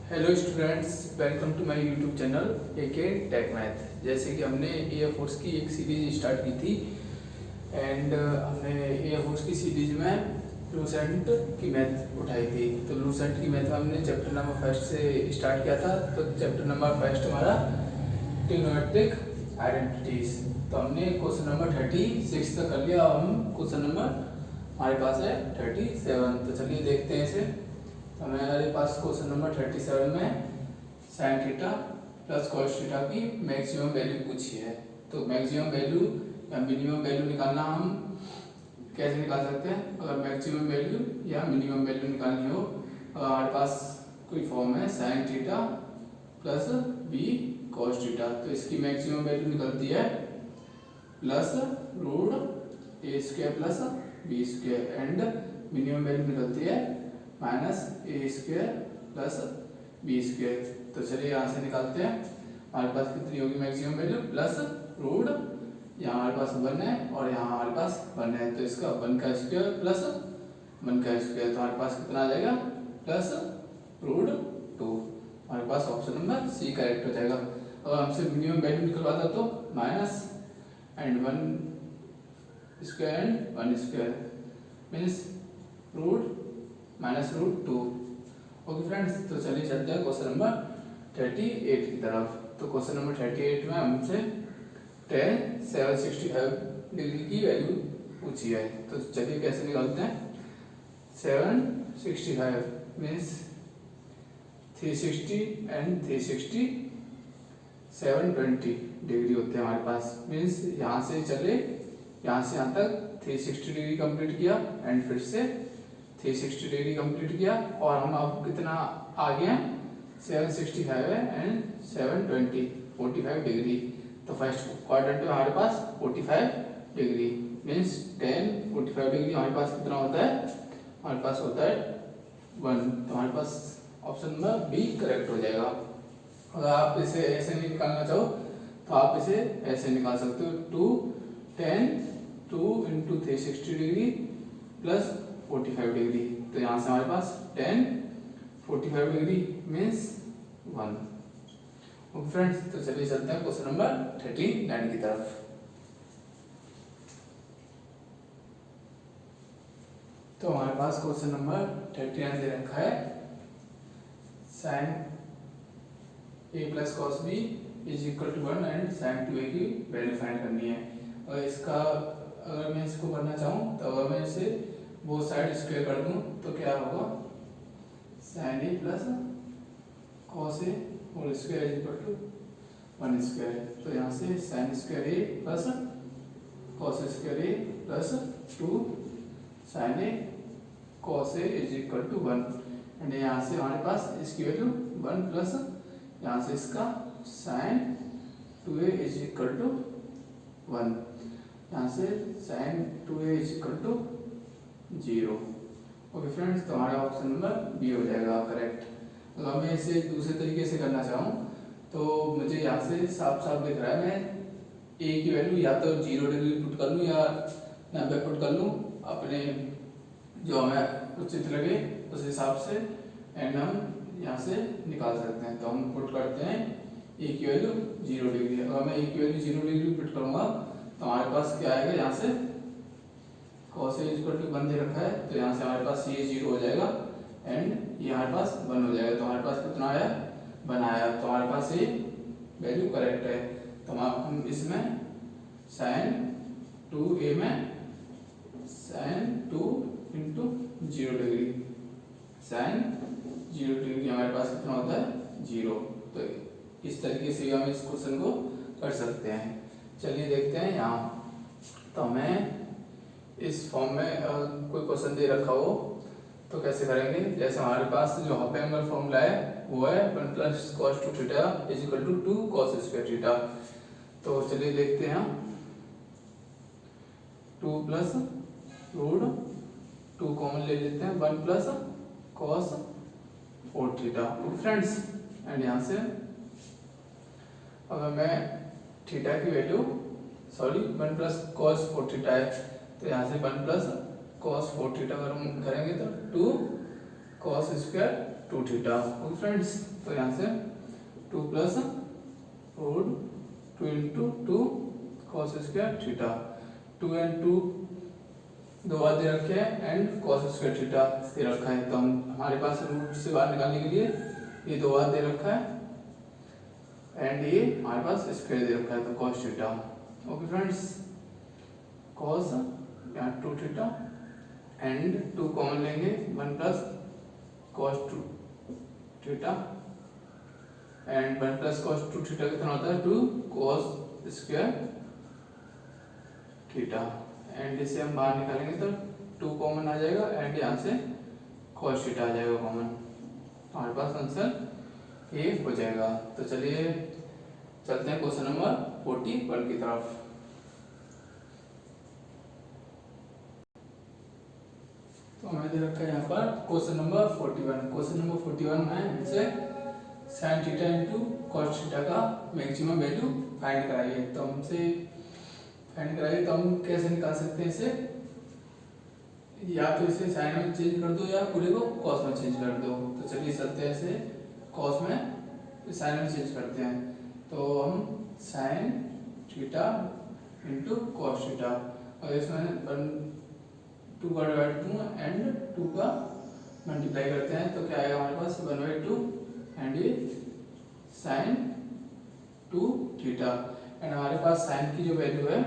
Hello students, welcome to my YouTube channel AK tech math. जैसे कि हमने air force की एक सीरीज स्टार्ट की थी एंड हमने एयरफोर्स की सीरीज में लूसेंट की मैथ उठाई थी। तो लूसेंट की मैथ में हमने चैप्टर नंबर फर्स्ट से स्टार्ट किया था। तो चैप्टर नंबर फर्स्ट हमारा ट्रिग्नोमेट्रिक आइडेंटिटीज। तो हमने क्वेश्चन नंबर 36 तक कर लिया। अब हम क्वेश्चन नंबर हमारे पास है 37। तो चलिए देखते हैं इसे। हमारे पास क्वेश्चन नंबर 37 में sine theta plus cos theta की मैक्सिमम वैल्यू पूछी है। तो मैक्सिमम वैल्यू या मिनिमम वैल्यू निकालना हम कैसे निकाल सकते हैं? अगर मैक्सिमम वैल्यू या मिनिमम वैल्यू निकालनी हो, अगर हमारे पास कोई फॉर्म है sine theta plus B cos theta, तो इसकी मैक्सिमम वैल्यू निकलती है plus root A square plus B square and minimum value निकलती है minus A square plus B square. तो चलिए यहाँ से निकालते हैं। हमारे पास कितनी होगी मैक्सिमम वैल्यू? प्लस रूट, यहाँ हमारे पास 1 है और यहाँ हमारे पास 1 है, तो इसका 1 का स्क्वायर प्लस 1 का स्क्वायर, तो हमारे पास कितना आ जाएगा? Plus root 2। हमारे पास ऑप्शन नंबर सी करेक्ट हो जाएगा। अगर हमसे मिनिमम वैल्यू निकलवाता तो minus and 1 square and 1 square means root minus root 2। Okay friends, तो चलिए चलते हैं क्वेश्चन नंबर 38 की तरफ। तो क्वेश्चन नंबर 38 में हमसे tan 765 डिग्री की वैल्यू पूछी है। तो चलिए कैसे निकालते हैं। 765 मीन्स 360 एंड 360 720 डिग्री होते हैं हमारे पास। मीन्स यहाँ से चले, यहाँ से यहाँ तक 360 डिग्री कंप्लीट किया एंड फिर से 360 डिग्री कंप्लीट किया और हम अब कितना आगे हैं? 765 है एंड 720 45 डिग्री। तो फर्स्ट क्वाड्रेंट में हमारे पास 45 डिग्री मीन्स tan 45 डिग्री हमारे पास कितना होता है? हमारे पास होता है 1। तो हमारे पास ऑप्शन नंबर बी करेक्ट हो जाएगा। अगर आप इसे ऐसे नहीं निकालना चाहो तो आप इसे ऐसे निकाल सकते हो। 2 tan 2 into 360 degree plus 45 degree. तो यहाँ से हमारे पास tan 45 degree means 1। Okay friends, तो चलिए चलते हैं क्वेश्चन नंबर 39 की तरफ। तो हमारे पास क्वेश्चन नंबर 39 दे रखा है sine A plus cos B is equal to 1 and sine 2a की वैल्यू फाइंड करनी है। और इसका अगर मैं इसको करना चाहूँ तो अगर मैं इसे वो साइड स्क्वायर कर दूं तो क्या होगा? Sine A plus cos A whole square is equal to 1 square. तो यहाँ से sine square A plus cos square A plus 2 sine A cos A is equal to 1 and यहाँ से हमारे पास इसकी वैल्यू 1 प्लस यहाँ से इसका sign 2a is equal to 1, यहाँ से sine 2a is equal to 0। Okay friends, तो हमारा ऑप्शन नंबर बी हो जाएगा करेक्ट। अगर मैं इसे दूसरे तरीके से करना चाहूँ तो मुझे यहाँ से साफ साफ दिख रहा है मैं ए की वैल्यू या तो 0 डिग्री पुट कर लूँ या 90 पुट कर लूँ, अपने जो हमें उचित लगे उस हिसाब से एंड हम यहाँ से निकाल सकते हैं। तो हम पुट करते हैं ए की वैल्यू 0 डिग्री। अगर मैं ए की वैल्यू 0 डिग्री पुट करूँगा तो हमारे पास क्या आएगा? यहाँ से cos A इक्वल टू 1 दे रखा है, तो यहाँ से हमारे पास ये 0 हो जाएगा एंड ये हमारे पास 1 हो जाएगा। तो हमारे पास कितना आया? 1 आया। तो हमारे पास ये वैल्यू करेक्ट है। तो हम इसमें साइन 2a में sine 2 into 0 degree, sine 0 degree हमारे पास कितना होता है? 0। तो इस तरीके से हम इस क्वेश्चन को कर सकते हैं। चलिए देखते हैं यहाँ। तो हमें इस फॉर्म में कोई क्वेश्चन दे रखा हो तो कैसे करेंगे? जैसे हमारे पास जो हाफ एंगल फॉर्मूला है वो है 1 plus cos 2 theta is equal to 2 cos square theta. तो चलिए देखते हैं। 2 प्लस रूट 2 कॉमन ले लेते हैं, 1 plus cos 4 theta. Friends and यहाँ से अगर मैं थीटा की वैल्यू 1 प्लस कॉस 4 थीटा है तो यहाँ से 1 प्लस कॉस 4 थीटा करेंगे तो 2 cos square two theta. Okay friends, तो यहाँ से 2 plus root 2 into 2 cos square theta. 2 and 2 दो बार दे रखे हैं एंड कॉस स्क्वायर थीटा दे रखा है, तो हम हमारे पास रूट से बाहर निकालने के लिए ये दो बार दे रखा है एंड ये हमारे पास स्क्वायर दे रखा है, तो cos theta. Okay friends, cos यहाँ 2 थीटा एंड 2 कॉमन लेंगे, 1 plus cos 2 theta and 1 plus cos 2 theta कितना होता है 2 कॉस स्क्वायर थीटा एंड इसे हम बाहर निकालेंगे तो 2 कॉमन आ जाएगा एंड यहाँ से कॉस थीटा आ जाएगा कॉमन, तो हमारे पास आंसर ये हो जाएगा। तो चलिए चलते हैं क्वेश्चन नंबर 41 की तरफ। तो हमें दे रखा है यहाँ पर क्वेश्चन नंबर 41। क्वेश्चन नंबर 41 में हमसे sine theta into cos theta का मैक्सिमम वैल्यू फाइंड कराइए। तो हमसे फाइंड कराइए तो हम कैसे निकाल सकते हैं इसे, या तो इसे साइन में चेंज कर दो या पूरे को कॉस में चेंज कर दो। तो चलिए चलते हैं इसे कॉस में साइन में चेंज करते हैं। तो हम sine theta into cos theta, और इसमें 2 का डिवाइड 2 एंड 2 का मल्टीप्लाई करते हैं तो क्या आएगा हमारे पास 1/2 एंड ये साइन 2 थीटा एंड हमारे पास साइन की जो वैल्यू है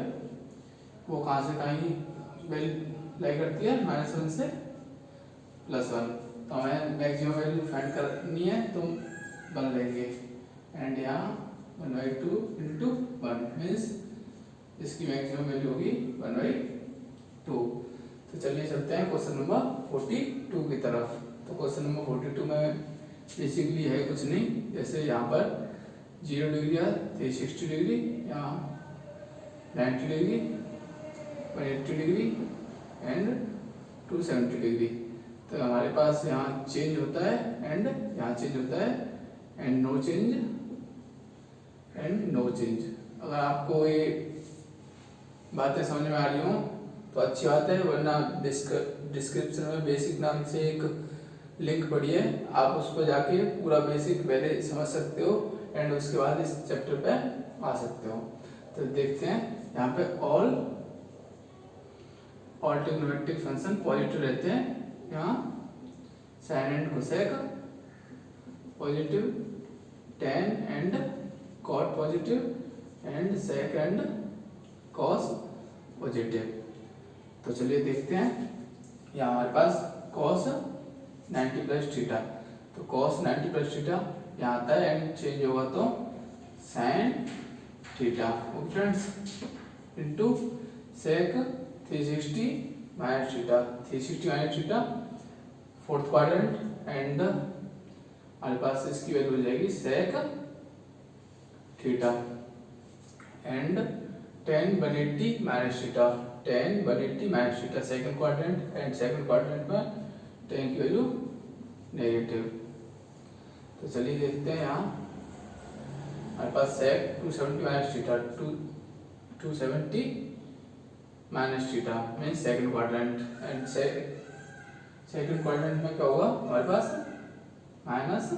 वो कहाँ से कहीं लाई करती है -1 से +1, तो हमें मैक्सिमम वैल्यू फाइंड करनी है तो 1 लेंगे एंड यहाँ 1/2 इंटू 1 मीन्स इसकी मैक्सिमम वैल्यू होगी 1/2। तो चलिए चलते हैं क्वेश्चन नंबर 42 की तरफ। तो क्वेश्चन नंबर 42 में बेसिकली है कुछ नहीं, जैसे यहाँ पर 0 डिग्री है 360 डिग्री, यहाँ 90 डिग्री, 180 डिग्री एंड 270 डिग्री। तो हमारे पास यहाँ चेंज होता है एंड यहाँ चेंज होता है and no change and no change. अगर आपको ये बातें समझ में आ रही हो तो अच्छी बात है, वरना डिस्क्रिप्शन में बेसिक नाम से एक लिंक पड़ी है, आप उस पर जाके पूरा बेसिक पहले समझ सकते हो एंड उसके बाद इस चैप्टर पे आ सकते हो। तो देखते हैं यहाँ पे ऑल ट्रिग्नोमेट्रिक फंक्शन पॉजिटिव रहते हैं। यहाँ sine and cosec positive, tan and cot positive and sec and cos positive. तो चलिए देखते हैं, यहाँ हमारे पास cos 90 प्लस थीटा, तो cos 90 प्लस थीटा यहाँ आता है एंड चेंज होगा तो sin theta. Okay friends, into sec 360 minus theta, 360 minus theta fourth quadrant and हमारे पास इसकी वैल्यू हो जाएगी sec theta and tan 180 minus theta, tan 180 minus theta second quadrant and second quadrant में tan की value negative. तो चलिए देखते हैं, यहाँ हमारे पास सेक 270 minus theta 270 minus theta mean second quadrant and second quadrant में क्या होगा हमारे पास माइनस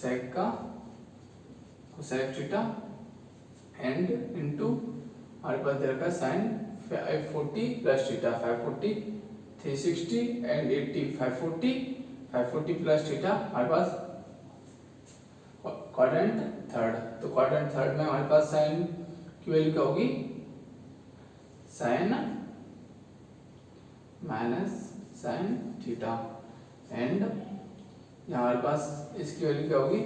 सेक का कोसेक थीटा एंड इनटू हमारे पास दे रखा है sine 540 plus theta, 540 360 and 80 540 plus theta हमारे पास क्वाड्रेंट थर्ड। तो क्वाड्रेंट थर्ड में हमारे पास साइन की वैल्यू क्या होगी sine minus sine theta and यहाँ हमारे पास इसकी वैल्यू क्या होगी,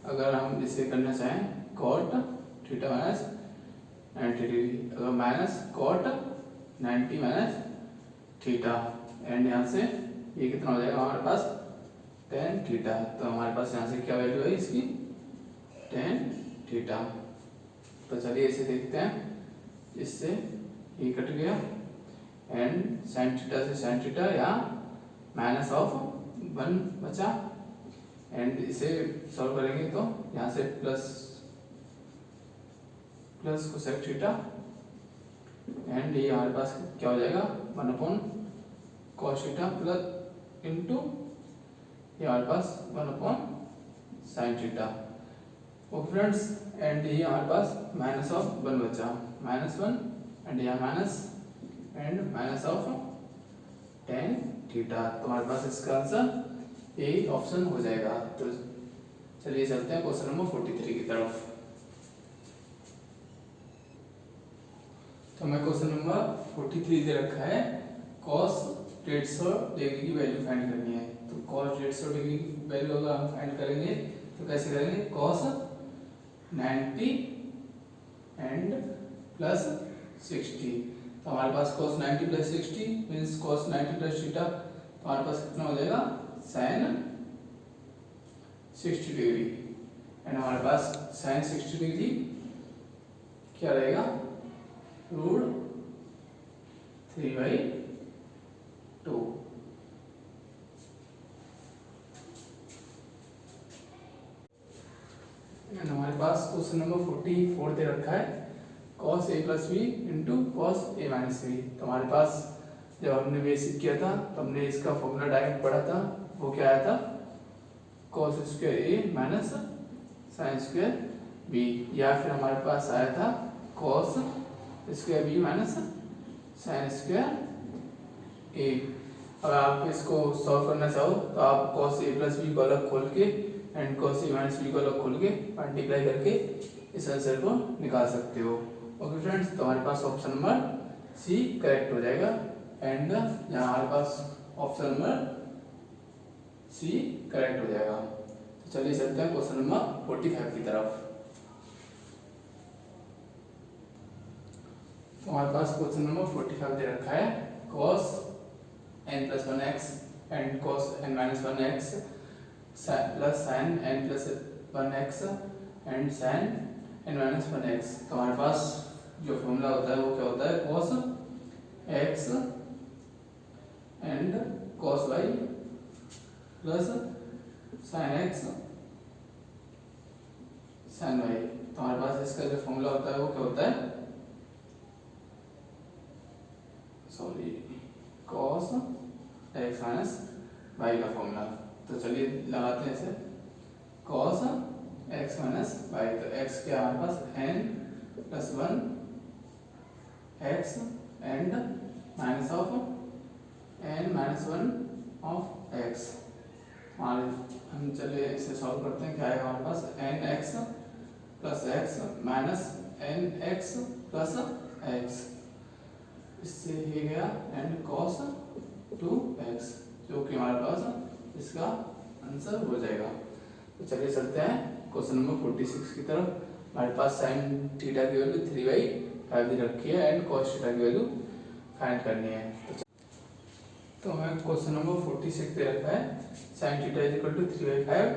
अगर हम इसे करना चाहें कॉट थीटा माइनस 90 डिग्री, अगर minus cot 90 minus theta and यहाँ से ये कितना हो जाएगा हमारे पास tan थीटा। तो हमारे पास यहाँ से क्या वैल्यू है इसकी tan थीटा। तो चलिए इसे देखते हैं, इससे ये कट गया एंड sin थीटा से sin थीटा यहाँ माइनस ऑफ 1 बचा एंड इसे सॉल्व करेंगे तो यहाँ से प्लस कोसेक थीटा एंड ये हमारे पास क्या हो जाएगा 1 upon cos theta plus into ये हमारे पास 1 upon sine theta. Okay friends, and ये हमारे पास माइनस ऑफ 1 बचा, -1 एंड यहाँ minus and minus of tan theta. तो हमारे पास इसका आंसर ए ऑप्शन हो जाएगा। तो चलिए चलते हैं क्वेश्चन नंबर 43 की तरफ। तो हमें क्वेश्चन नंबर 43 दे रखा है, cos 150 डिग्री की वैल्यू फाइंड करनी है। तो cos 150 डिग्री की वैल्यू अगर हम फाइंड करेंगे तो कैसे करेंगे, cos 90 एंड प्लस 60। तो हमारे पास cos 90 plus 60 means cos 90 plus theta. तो हमारे पास कितना हो जाएगा, sin 60 डिग्री एंड हमारे पास sin 60 डिग्री क्या रहेगा, √3/2। हमारे पास क्वेश्चन नंबर 44 दे रखा है, cos a plus B into cos a minus B. तो हमारे पास जब हमने बेसिक किया था तो हमने इसका फॉर्मूला डायरेक्ट पढ़ा था, वो क्या आया था, cos square a minus sine square b, या फिर हमारे पास आया था cos square b minus sine square a। अगर आप इसको सॉल्व करना चाहो तो आप cos a प्लस बी को अलग खोल के and cos a minus B को अलग खोल के मल्टीप्लाई करके इस आंसर को निकाल सकते हो। ओके फ्रेंड्स, तो हमारे पास ऑप्शन नंबर सी करेक्ट हो जाएगा एंड यहाँ हमारे पास ऑप्शन नंबर सी करेक्ट हो जाएगा। तो चलिए चलते हैं क्वेश्चन नंबर 45 की तरफ। तो हमारे पास क्वेश्चन नंबर 45 दे रखा है, cos n plus 1x and cos n minus 1x plus sin n plus 1x and sin n minus 1x। तो हमारे पास जो फॉर्मूला होता है वो क्या होता है, cos x and cos y plus sin x sin y। तो हमारे पास इसका जो फॉर्मूला होता है वो क्या होता है, sorry cos x minus y का फॉर्मूला। तो चलिए लगाते हैं इसे, cos x माइनस y। तो x क्या हमारे पास n plus 1 x and minus of n minus 1 of x। हम चलिए इसे सॉल्व करते हैं, क्या आएगा हमारे पास, n x plus x minus n x plus x। इससे ये गया एंड cos 2x, जो कि हमारे पास इसका आंसर हो जाएगा। तो चलिए चलते हैं क्वेश्चन नंबर 46 की तरफ। हमारे पास sin थीटा की वैल्यू 3/5 दी रखी है एंड cos थीटा की वैल्यू फाइंड करनी है। तो हमें क्वेश्चन नंबर 46 दे रखा है, sin theta is equal to 3/5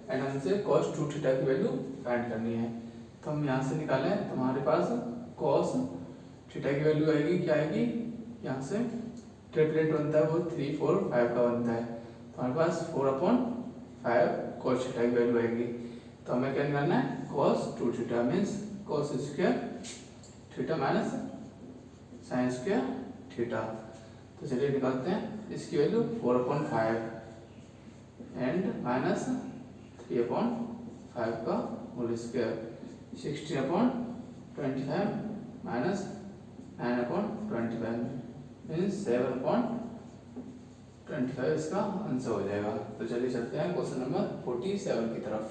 and हमसे cos 2 थीटा की वैल्यू फाइंड करनी है। तो हम यहाँ से निकालें तो हमारे पास cos थीटा की वैल्यू आएगी, क्या आएगी, यहाँ से ट्रिपलेट बनता है वो 3, 4, 5 का बनता है। तो हमारे पास 4/5 cos थीटा की वैल्यू आएगी। तो हमें क्या निकालना है, cos 2 theta means cos square theta minus sine square theta. तो चलिए निकालते हैं इसकी वैल्यू 4/5 एंड माइनस 3/5 का होल स्क्वायर, 16/25 माइनस 9/25 मीन्स 7/25 इसका आंसर हो जाएगा। तो चलिए चलते हैं क्वेश्चन नंबर 47 की तरफ।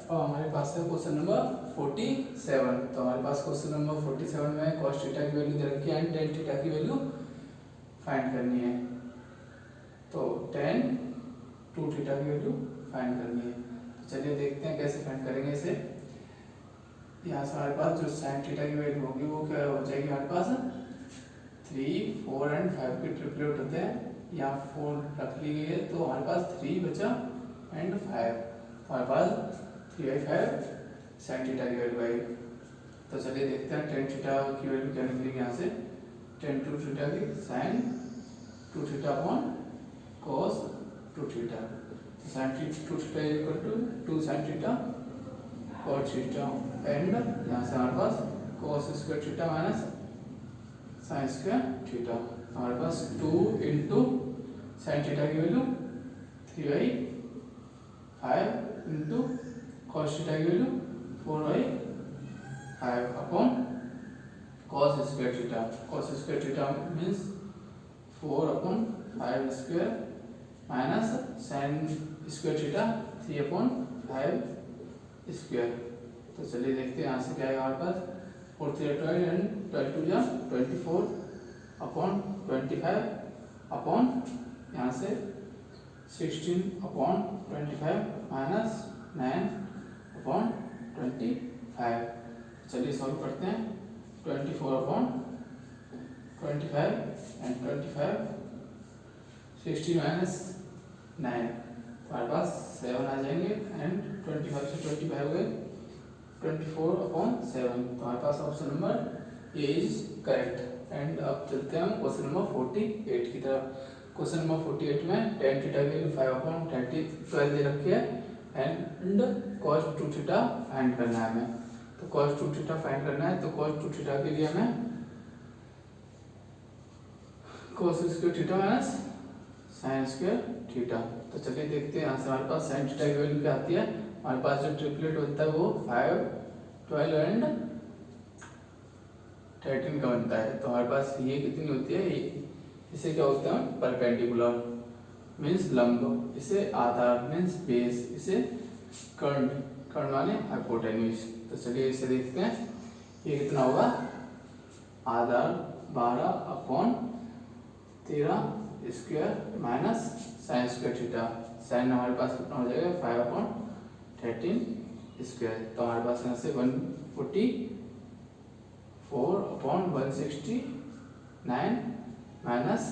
और हमारे पास है क्वेश्चन नंबर 47। तो हमारे पास क्वेश्चन नंबर 47 में cos थीटा की वैल्यू दे रखी है एंड tan थीटा की वैल्यू फाइंड करनी है। तो tan 2 थीटा की वैल्यू फाइंड करनी है। तो चलिए देखते हैं कैसे फाइंड करेंगे इसे। यहाँ से हमारे पास जो sin थीटा की वैल्यू होगी वो क्या हो जाएगी, हमारे पास 3, 4 एंड 5 के ट्रिपलेट होते हैं, यहाँ 4 रख ली गई है तो हमारे पास 3 बचा एंड 5। तो हमारे पास 3/5 sin थीटा की वैल्यू आएगी। तो चलिए देखते हैं tan थीटा की वैल्यू क्या निकलेगी, यहाँ से tan 2 थीटा की sin 2 theta upon cos 2 theta. तो sin 2 theta is equal to 2 sin theta cos theta and यहाँ से हमारे पास cos square theta minus sine square theta. हमारे पास 2 इंटू साइन थीटा की वैल्यू 3/5 इंटू कॉस थीटा की value 4/5 upon cos square theta. Cos square theta means 4/5 square minus sine square theta 3/5 square. तो चलिए देखते हैं यहाँ से क्या आएगा हमारे पास 4 3 12 एंड 12 2 24 अपॉन 25 अपॉन यहाँ से 16/25 माइनस 9/25। चलिए सॉल्व करते हैं। 24/25 एंड 25 16 माइनस 9 हमारे पास 7 आ जाएंगे एंड 25 से 25 हो गए 24/7। तो हमारे पास option number A is correct. And अब चलते हैं हम क्वेश्चन नंबर 48 की तरफ। क्वेश्चन नंबर 48 में tan थीटा की वैल्यू 5/12 दे रखी है एंड cos 2 थीटा फाइंड करना है हमें। तो cos 2 थीटा फाइंड करना है तो cos 2 थीटा के लिए हमें cos square theta minus sine square theta. तो चलिए देखते हैं यहाँ से हमारे पास साइन थीटा की वैल्यू क्या आती है। हमारे पास जो ट्रिपलेट होता है वो 5 12 एंड 13 का बनता है। तो हमारे पास ये कितनी होती है, इसे क्या होता है परपेंडिकुलर मीन्स लंब, इसे आधार मीन्स बेस, इसे कर्ण कर्ण माने हाइपोटेन्यूज। तो चलिए इसे देखते हैं ये कितना होगा आधार 12/13 square minus sine square theta. Sine हमारे पास कितना हो जाएगा 5/13 स्क्वायर। तो हमारे पास यहाँ से 144/169 माइनस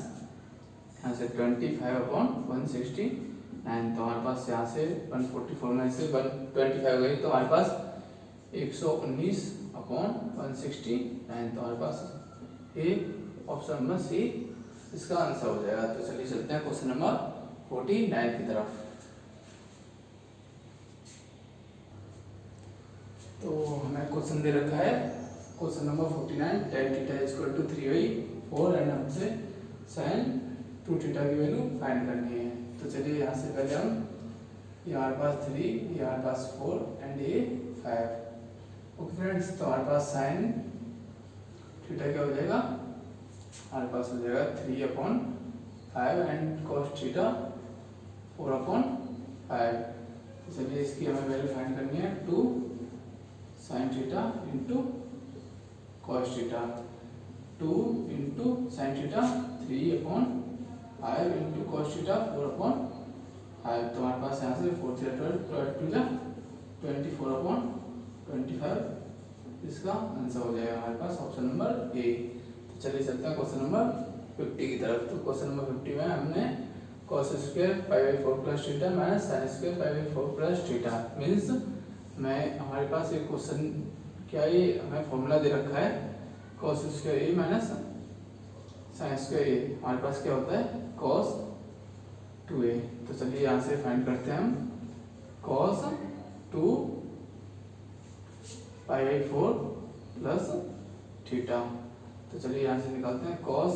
यहाँ से 25/169। तो हमारे पास यहाँ से 144 में से 125 गई तो हमारे पास 119/169। तो हमारे पास ए ऑप्शन नंबर सी इसका आंसर हो जाएगा। तो चलिए चलते हैं क्वेश्चन नंबर 49 की तरफ। तो हमें क्वेश्चन दे रखा है question number 49 tan theta equal to 3/4 and हमसे sin 2 थीटा की वैल्यू फाइंड करनी है। तो चलिए यहाँ से पहले हम ये हमारे पास 3 ये हमारे पास 4 एंड ये 5। ओके फ्रेंड्स, तो हमारे पास sin थीटा क्या हो जाएगा हमारे पास हो जाएगा 3/5 एंड cos थीटा 4/5। तो चलिए इसकी हमें वैल्यू फाइंड करनी है 2 sin theta into cos theta. 2 into sine theta 3/5 into cos theta 4/5। तो हमारे पास यहाँ से 4 3 12 12 24/25 इसका आंसर हो जाएगा हमारे पास ऑप्शन नंबर ए। तो चलिए चलते हैं क्वेश्चन नंबर 50 की तरफ। तो क्वेश्चन नंबर 50 में हमने cos square 5/4 plus theta minus sine square 5/4 plus theta means हमारे पास एक क्वेश्चन क्या ये हमें फॉर्मूला दे रखा है cos स्क्वायर ए माइनस साइन स्क्वायर ए। हमारे पास क्या होता है cos 2a। तो चलिए यहाँ से फाइंड करते हैं हम cos 2 π/4 प्लस थीटा। तो चलिए यहाँ से निकालते हैं cos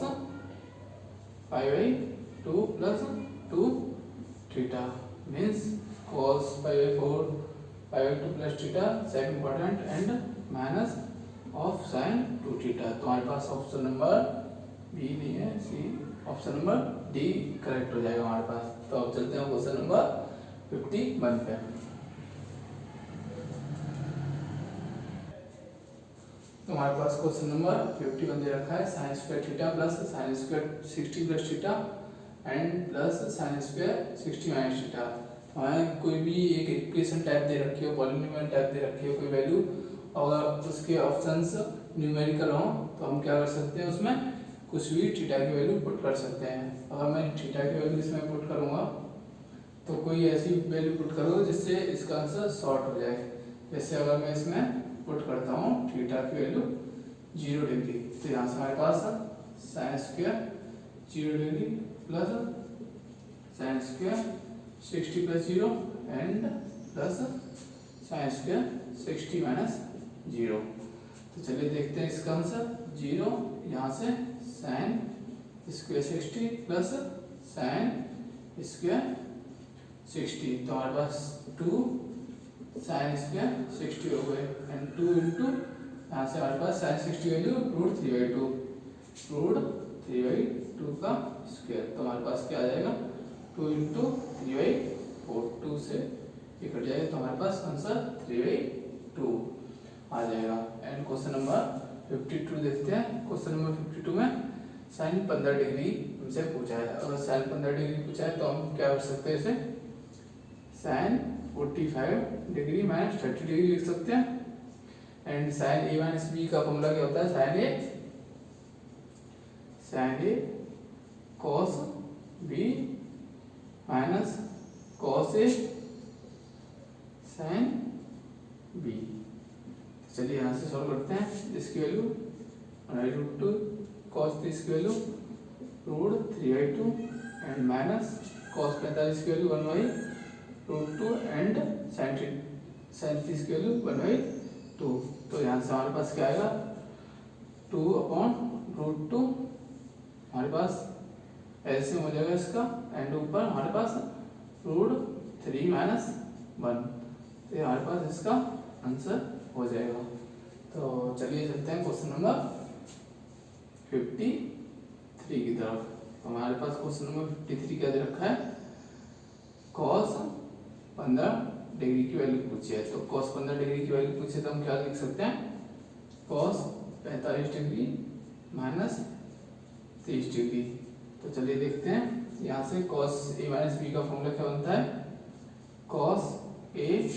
π/2 plus 2 theta means cos π/4 π/2 plus theta second important and minus of sine 2 theta. तो हमारे पास ऑप्शन नंबर बी नहीं है C option number D correct हो जाएगा हमारे पास। तो अब चलते हैं क्वेश्चन नंबर 51 पे। तो हमारे पास क्वेश्चन नंबर 51 दे रखा है sign square theta plus sine square 60 plus theta and plus sine square 60 minus theta. हमें कोई भी एक इक्वेशन टाइप दे रखी हो पॉलिनोमियल टाइप दे रखी हो कोई वैल्यू और उसके ऑप्शंस न्यूमेरिकल हो तो हम क्या कर सकते हैं उसमें कुछ भी थीटा की वैल्यू पुट कर सकते हैं। अगर मैं थीटा की वैल्यू इसमें पुट करूँगा तो कोई ऐसी वैल्यू पुट करो जिससे इसका आंसर शॉर्ट हो जाए। जैसे अगर मैं इसमें पुट करता हूँ थीटा की वैल्यू 0 डिग्री तो यहाँ से हमारे पास sine square 0 degree plus sine square 60 plus 0 and plus sine square 60 minus 0। तो चलिए देखते हैं इसका आंसर 0 यहाँ यहाँ से sine square 60 plus sine square 60, तो हमारे पास 2 साइन स्क्वायर 60 हो गए एंड 2 इंटू यहाँ से हमारे पास साइन 60 वैल्यू √3/2 का स्क्वायर, तो हमारे पास क्या आ जाएगा 2 इंटू 3/4, 2 से ये कट जाएगा, तो हमारे पास आंसर 3/2 आ जाएगा। एंड क्वेश्चन नंबर 52 देखते हैं। क्वेश्चन नंबर 52 में साइन 15 डिग्री हमसे पूछा है। अगर साइन 15 डिग्री पूछा है तो हम क्या कर सकते हैं, इसे साइन 45 डिग्री माइनस 30 डिग्री लिख सकते हैं। And sine A minus B का फॉर्मूला क्या होता है, sine A cos B minus cos A sine B. चलिए यहाँ से सॉल्व करते हैं। इसकी वैल्यू √2 cos 30 की वैल्यू √3/2 एंड माइनस cos 45 की वैल्यू 1/√2 एंड साइन 30 की वैल्यू 1/2। तो यहाँ से हमारे पास क्या आएगा 2/√2, हमारे पास एलसीएम हो जाएगा इसका, एंड ऊपर हमारे पास √3 - 1, तो हमारे पास इसका आंसर हो जाएगा। तो चलिए चलते हैं क्वेश्चन नंबर 53 की तरफ। तो हमारे पास क्वेश्चन नंबर 53 क्या दे रखा है, cos 15 डिग्री की वैल्यू पूछी है। तो cos 15 डिग्री की वैल्यू पूछे तो हम क्या लिख सकते हैं, cos 45 डिग्री माइनस 30 डिग्री। तो चलिए देखते हैं, यहाँ से cos a माइनस बी का फॉर्मूला क्या बनता है, cos a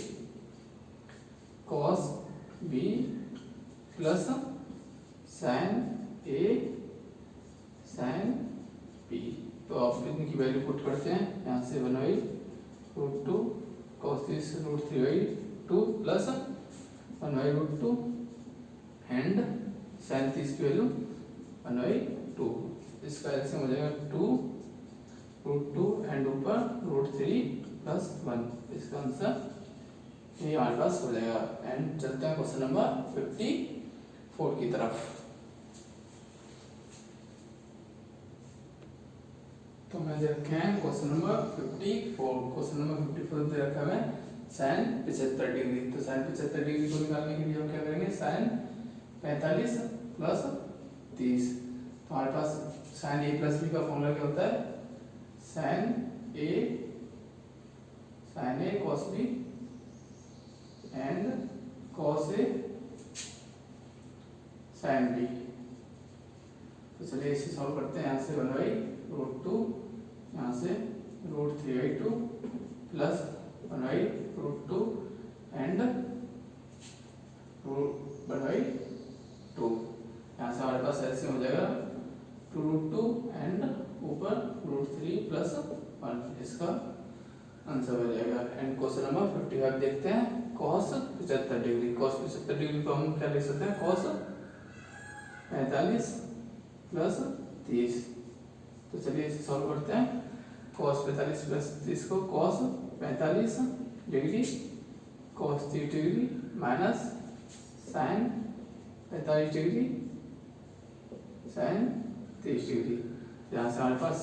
cos b plus sin a sin b। तो आप इनकी वैल्यू पुट करते हैं, यहाँ से 1/√2 cos 30 √3/2 प्लस 1/√2 एंड sin 30 की वैल्यू 1/2। इसका एलसीएम हो जाएगा 2√2 एंड ऊपर √3 प्लस 1, इसका आंसर ये हमारे पास हो जाएगा। एंड चलते हैं क्वेश्चन नंबर 54 की तरफ। तो मैं दे रखे हैं क्वेश्चन नंबर 54। क्वेश्चन नंबर 54 दे रखा है साइन 75 डिग्री। तो साइन 75 डिग्री को निकालने के लिए हम क्या करेंगे, साइन 45 प्लस 30। तो हमारे पास साइन ए प्लस बी का फॉर्मूला क्या होता है, sine A cos B and cos a sin b। तो चलिए इसे सॉल्व करते हैं। यहाँ से 1/√2, यहाँ से √3/2 प्लस 1/√2 एंड 1/2। यहाँ से हमारे पास ऐसे हो जाएगा 2√2 एंड ऊपर √3 प्लस 1, इसका आंसर हो जाएगा। एंड क्वेश्चन नंबर 55 देखते हैं, cos 75 डिग्री। cos 75 डिग्री को हम क्या लिख सकते हैं, cos 45 प्लस 30। तो चलिए इसे सॉल्व करते हैं। cos 45 प्लस 30 को cos 45 degree cos 30 degree minus sin 45 degree sin 30 degree. यहाँ से हमारे पास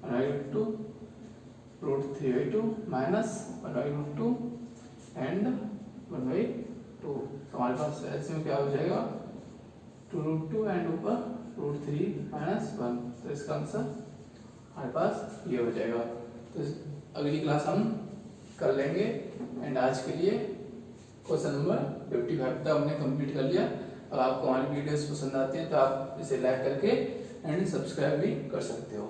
1/2 √3/2 माइनस 1/2 एंड 1/2। तो हमारे पास एलसीएम क्या हो जाएगा, 2√2 एंड ऊपर √3 माइनस 1, तो इसका आंसर हमारे पास ये हो जाएगा। तो अगली क्लास हम कर लेंगे। एंड आज के लिए क्वेश्चन नंबर 55 तक हमने कंप्लीट कर लिया। अगर आपको हमारी वीडियोस पसंद आती हैं तो आप इसे लाइक करके एंड सब्सक्राइब भी कर सकते हो।